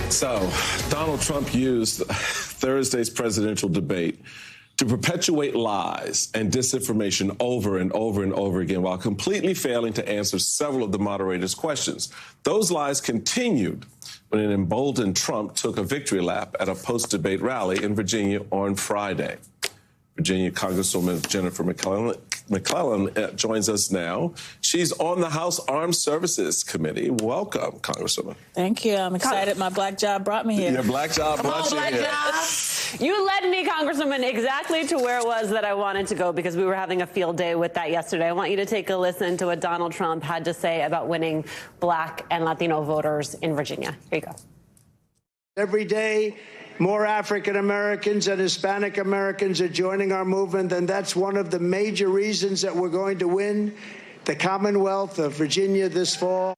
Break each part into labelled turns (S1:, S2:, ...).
S1: So, Donald Trump used Thursday's presidential debate to perpetuate lies and disinformation over and over and over again while completely failing to answer several of the moderator's questions. Those lies continued when an emboldened Trump took a victory lap at a post-debate rally in Virginia on Friday. Virginia Congresswoman Jennifer McClellan joins us now. She's on the House Armed Services Committee. Welcome, Congresswoman.
S2: Thank you. I'm excited. My black job brought me here.
S1: Your black job brought you here.
S3: You led me, Congresswoman, exactly to where it was that I wanted to go because we were having a field day with that yesterday. I want you to take a listen to what Donald Trump had to say about winning black and Latino voters in Virginia. Here you go.
S4: Every day, more African Americans and Hispanic Americans are joining our movement, and that's one of the major reasons that we're going to win the Commonwealth of Virginia this fall.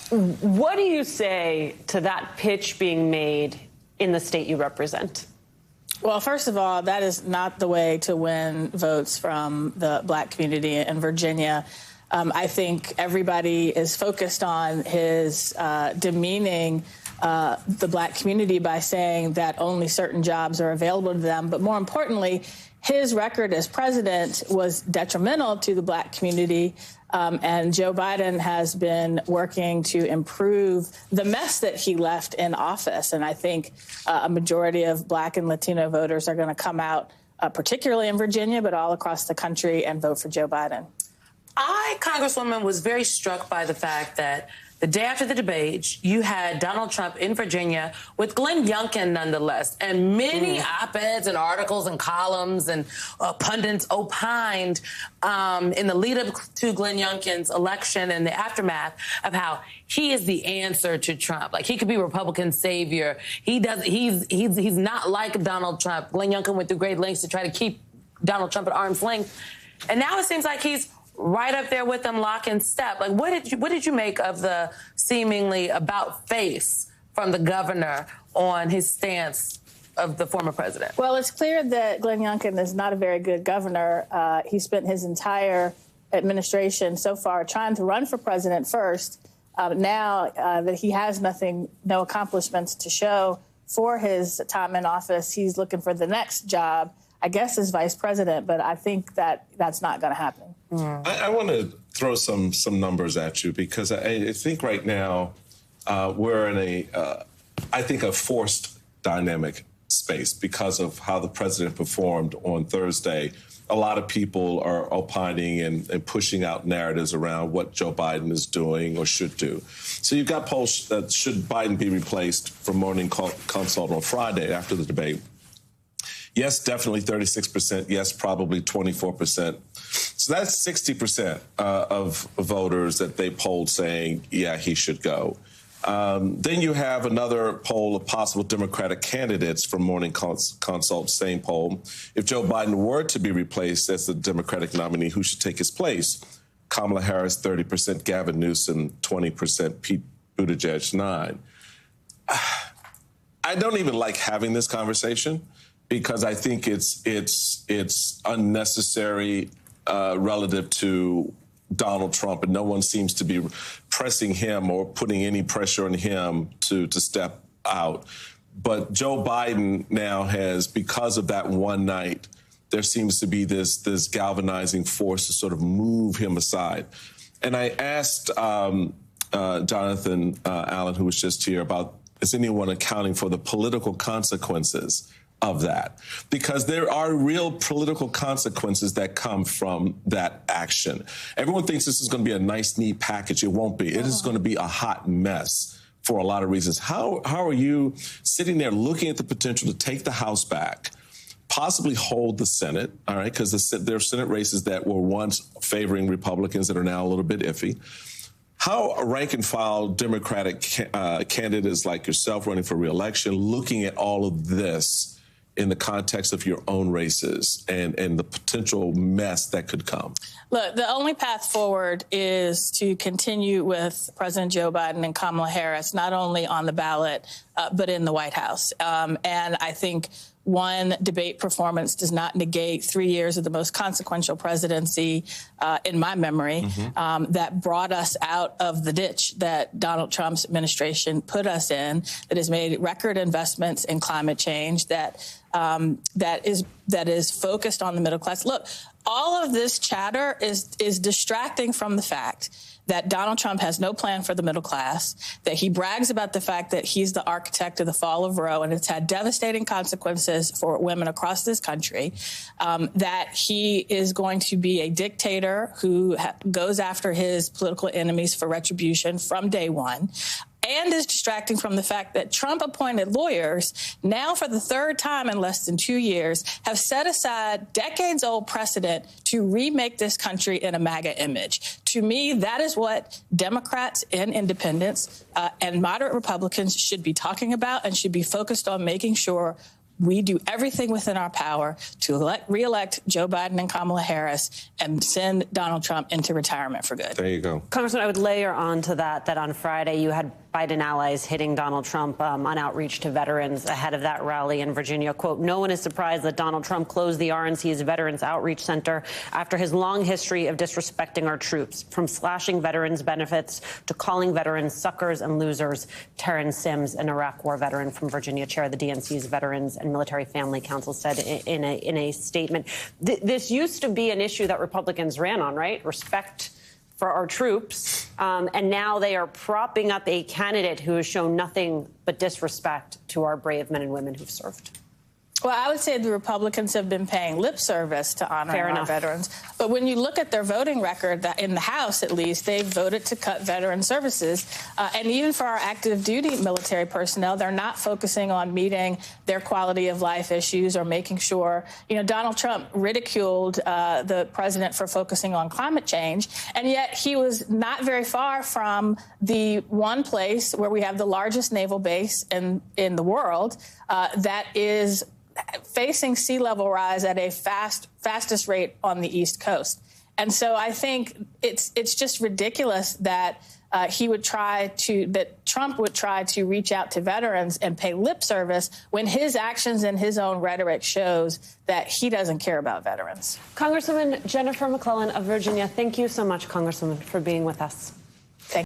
S3: What do you say to that pitch being made in the state you represent?
S2: Well, first of all, that is not the way to win votes from the black community in Virginia. I think everybody is focused on his demeaning the black community by saying that only certain jobs are available to them. But more importantly, his record as president was detrimental to the black community. And Joe Biden has been working to improve the mess that he left in office. And I think a majority of black and Latino voters are going to come out, particularly in Virginia, but all across the country, and vote for Joe Biden.
S5: I, Congresswoman, was very struck by the fact that the day after the debate, you had Donald Trump in Virginia with Glenn Youngkin, nonetheless, and many op-eds and articles and columns and pundits opined in the lead-up to Glenn Youngkin's election and the aftermath of how he is the answer to Trump. Like, he could be Republican savior. He's not like Donald Trump. Glenn Youngkin went through great lengths to try to keep Donald Trump at arm's length. And now it seems like he's right up there with them, lock and step. Like, what did you make of the seemingly about face from the governor on his stance of the former president?
S2: Well, it's clear that Glenn Youngkin is not a very good governor. He spent his entire administration so far trying to run for president first. Now that he has no accomplishments to show for his time in office, he's looking for the next job, I guess, as vice president. But I think that that's not going to happen.
S1: I want to throw some numbers at you because I think right now we're in a forced dynamic space because of how the president performed on Thursday. A lot of people are opining and pushing out narratives around what Joe Biden is doing or should do. So you've got polls that should Biden be replaced from Morning Consult on Friday after the debate. Yes, definitely 36%. Yes, probably 24%. So that's 60% of voters that they polled saying, yeah, he should go. Then you have another poll of possible Democratic candidates from Morning Consult, same poll. If Joe Biden were to be replaced as the Democratic nominee, who should take his place? Kamala Harris, 30%, Gavin Newsom, 20%, Pete Buttigieg, 9%. I don't even like having this conversation because I think it's unnecessary relative to Donald Trump, and no one seems to be pressing him or putting any pressure on him to step out. But Joe Biden now has, because of that one night, there seems to be this galvanizing force to sort of move him aside. And I asked Jonathan Allen, who was just here, about is anyone accounting for the political consequences of that? Because there are real political consequences that come from that action. Everyone thinks this is going to be a nice, neat package. It won't be. It is going to be a hot mess for a lot of reasons. How are you sitting there looking at the potential to take the House back, possibly hold the Senate, all right, because there are Senate races that were once favoring Republicans that are now a little bit iffy. How rank-and-file Democratic candidates like yourself running for re-election looking at all of this in the context of your own races and the potential mess that could come?
S2: Look, the only path forward is to continue with President Joe Biden and Kamala Harris, not only on the ballot, but in the White House. And I think one debate performance does not negate 3 years of the most consequential presidency in my memory that brought us out of the ditch that Donald Trump's administration put us in, that has made record investments in climate change, that is focused on the middle class. Look, all of this chatter is distracting from the fact that Donald Trump has no plan for the middle class, that he brags about the fact that he's the architect of the fall of Roe, and it's had devastating consequences for women across this country, that he is going to be a dictator who goes after his political enemies for retribution from day one, and is distracting from the fact that Trump-appointed lawyers, now for the third time in less than 2 years, have set aside decades-old precedent to remake this country in a MAGA image. To me, that is what Democrats and independents and moderate Republicans should be talking about and should be focused on making sure we do everything within our power to re-elect Joe Biden and Kamala Harris and send Donald Trump into retirement for good.
S1: There you go.
S3: Congressman, I would layer on to that on Friday you had Biden allies hitting Donald Trump on outreach to veterans ahead of that rally in Virginia. Quote, no one is surprised that Donald Trump closed the RNC's Veterans Outreach Center after his long history of disrespecting our troops, from slashing veterans' benefits to calling veterans suckers and losers. Terrence Sims, an Iraq War veteran from Virginia, chair of the DNC's Veterans and Military Family Council, said in a statement. This used to be an issue that Republicans ran on, right? Respect for our troops, and now they are propping up a candidate who has shown nothing but disrespect to our brave men and women who've served.
S2: Well, I would say the Republicans have been paying lip service to honoring our veterans. But when you look at their voting record, that in the House, at least, they voted to cut veteran services. And even for our active duty military personnel, they're not focusing on meeting their quality of life issues or making sure, Donald Trump ridiculed the president for focusing on climate change. And yet he was not very far from the one place where we have the largest naval base in the world that is facing sea level rise at a fastest rate on the East Coast. And so I think it's just ridiculous that Trump would try to reach out to veterans and pay lip service when his actions and his own rhetoric shows that he doesn't care about veterans.
S3: Congresswoman Jennifer McClellan of Virginia, thank you so much, Congresswoman, for being with us.